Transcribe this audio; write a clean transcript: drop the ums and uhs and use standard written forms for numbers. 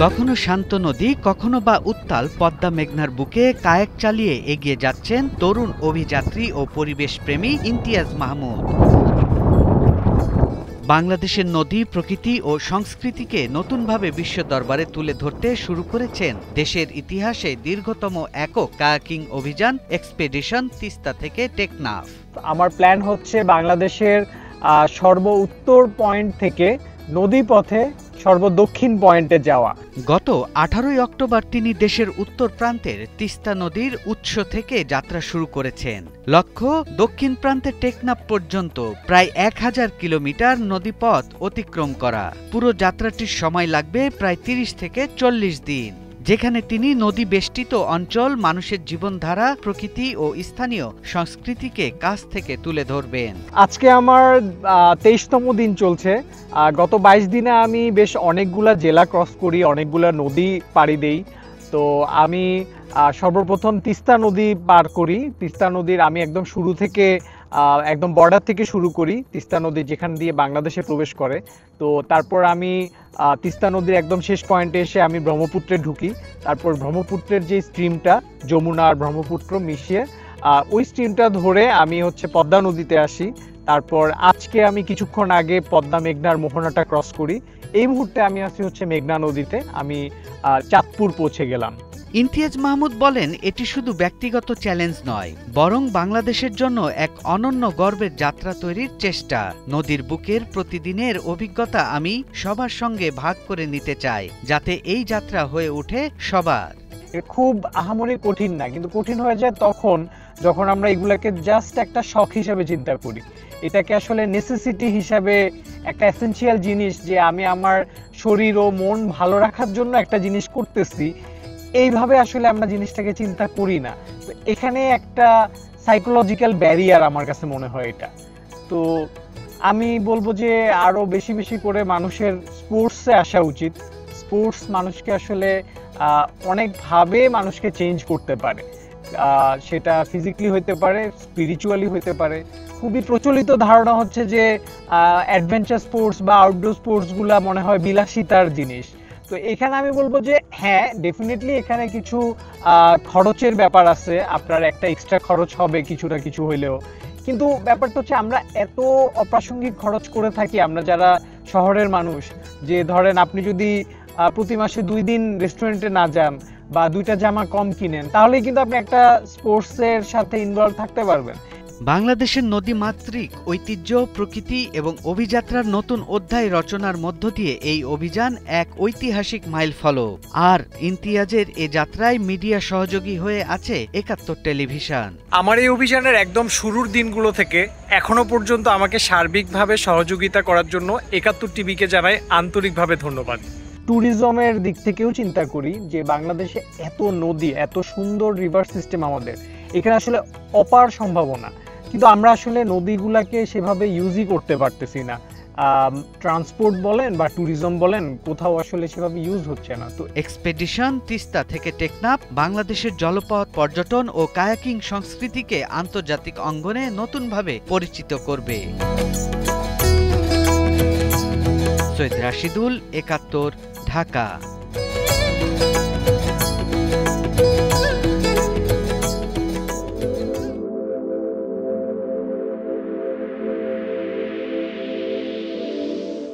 কখনো শান্ত নদী, কখনো বা উত্তাল পদ্মা মেঘনার বুকে কায়াক চালিয়ে এগিয়ে যাচ্ছেন তরুণ অভিযাত্রী ও পরিবেশপ্রেমী ইমতিয়াজ মাহমুদ। বাংলাদেশের নদী, প্রকৃতি ও সংস্কৃতিকে নতুনভাবে বিশ্ব দরবারে তুলে ধরতে শুরু করেছেন দেশের ইতিহাসে দীর্ঘতম একক কায়াকিং অভিযান এক্সপেডিশন তিস্তা থেকে টেকনাফ। আমার প্ল্যান হচ্ছে বাংলাদেশের সর্ব উত্তর পয়েন্ট থেকে নদী পথে সর্বদক্ষিণ পয়েন্টে যাওয়া। গত 18 অক্টোবর তিনি দেশের উত্তর প্রান্তের তিস্তা নদীর উৎস থেকে যাত্রা শুরু করেছেন। লক্ষ্য দক্ষিণ প্রান্তের টেকনাফ পর্যন্ত প্রায় 1000 কিলোমিটার নদীপথ অতিক্রম করা। পুরো যাত্রাটির সময় লাগবে প্রায় 30 থেকে 40 দিন, যেখানে তিনি নদী বেষ্টিত অঞ্চল, মানুষের জীবনধারা, প্রকৃতি ও স্থানীয় সংস্কৃতিকে কাছ থেকে তুলে ধরবেন। আজকে আমার 23তম দিন চলছে। গত 22 দিনে আমি বেশ অনেকগুলা জেলা ক্রস করি, অনেকগুলা নদী পাড়ি দেই। তো আমি সর্বপ্রথম তিস্তা নদী পার করি। তিস্তা নদীর আমি একদম শুরু থেকে একদম বর্ডার থেকে শুরু করি, তিস্তা নদী যেখান দিয়ে বাংলাদেশে প্রবেশ করে। তো তারপর আমি তিস্তা নদীর একদম শেষ পয়েন্টে এসে আমি ব্রহ্মপুত্রে ঢুকি। তারপর ব্রহ্মপুত্রের যে স্ট্রিমটা, যমুনা আর ব্রহ্মপুত্র মিশিয়ে ওই স্ট্রিমটা ধরে আমি পদ্মা নদীতে আসি। তারপর আজকে আমি কিছুক্ষণ আগে পদ্মা মেঘনার মোহনাটা ক্রস করি। এই মুহূর্তে আমি আছি মেঘনা নদীতে। আমি চাঁদপুর পৌঁছে গেলাম। ইমতিয়াজ মাহমুদ বলেন, এটি শুধু ব্যক্তিগত চ্যালেঞ্জ নয়, বরং বাংলাদেশের জন্য এক অনন্য গর্বের যাত্রা তৈরির চেষ্টা। নদীর বুকের প্রতিদিনের অভিজ্ঞতা আমি সবার সঙ্গে ভাগ করে নিতে চাই, যাতে এই যাত্রা হয়ে ওঠে সবার। খুব আহামরি কঠিন না, কিন্তু কঠিন হয়ে যায় যখন আমরা এগুলাকে জাস্ট একটা শখ হিসেবে চিন্তা করি। এটাকে আসলে নেসেসিটি হিসাবে, একটা এসেনশিয়াল জিনিস, যে আমি আমার শরীর ও মন ভালো রাখার জন্য একটা জিনিস করতেছি, এইভাবে আসলে আমরা জিনিসটাকে চিন্তা করি না। তো এখানে একটা সাইকোলজিক্যাল ব্যারিয়ার আমার কাছে মনে হয় এটা। তো আমি বলবো যে আরো বেশি বেশি করে মানুষের স্পোর্টসে আসা উচিত। স্পোর্টস মানুষকে আসলে অনেকভাবে মানুষকে চেঞ্জ করতে পারে। সেটা ফিজিক্যালি হইতে পারে, স্পিরিচুয়ালি হইতে পারে। খুবই প্রচলিত ধারণা হচ্ছে যে অ্যাডভেঞ্চার স্পোর্টস বা আউটডোর স্পোর্টসগুলা মনে হয় বিলাসিতার জিনিস। তো এখানে আমি বলবো যে হ্যাঁ, ডেফিনেটলি এখানে কিছু খরচের ব্যাপার আছে। আপনার একটা এক্সট্রা খরচ হবে কিছুটা কিছু হইলেও, কিন্তু ব্যাপারটা হচ্ছে আমরা এত অপ্রাসঙ্গিক খরচ করে থাকি আমরা যারা শহরের মানুষ। যে ধরেন আপনি যদি প্রতি মাসে 2 দিন রেস্টুরেন্টে না যান বা 2টা জামা কম কিনেন, তাহলেই কিন্তু আপনি একটা স্পোর্টসের সাথে ইনভলভ থাকতে পারবেন। বাংলাদেশের নদীমাতৃক ঐতিহ্য, প্রকৃতি এবং অভিযাত্রার নতুন অধ্যায় রচনার মধ্য দিয়ে এই অভিযান এক ঐতিহাসিক মাইলফলক। আর ইমতিয়াজের এ যাত্রায় মিডিয়া সহযোগী হয়ে আছে 71 টেলিভিশন। আমার এই অভিযানের একদম শুরুর দিনগুলো থেকে এখনো পর্যন্ত আমাকে সার্বিকভাবে সহযোগিতা করার জন্য 71 টিভিকে জানাই আন্তরিকভাবে ধন্যবাদ। ট্যুরিজমের দিক থেকেও চিন্তা করি যে বাংলাদেশে এত নদী, এত সুন্দর রিভার সিস্টেম, আমাদের এখানে আসলে অপার সম্ভাবনা, কিন্তু আমরা আসলে নদীগুলাকে সেভাবে ইউজই করতে পারতেছি না। ট্রান্সপোর্ট বলেন বা ট্যুরিজম বলেন, কোথাও আসলে সেভাবে ইউজ হচ্ছে না। তো এক্সপেডিশন তিস্তা থেকে টেকনাফ বাংলাদেশের জলপথ, পর্যটন ও কায়াকিং সংস্কৃতিকে আন্তর্জাতিক অঙ্গনে নতুনভাবে পরিচিত করবে। সৈয়দ রাশিদুল, 71, ঢাকা।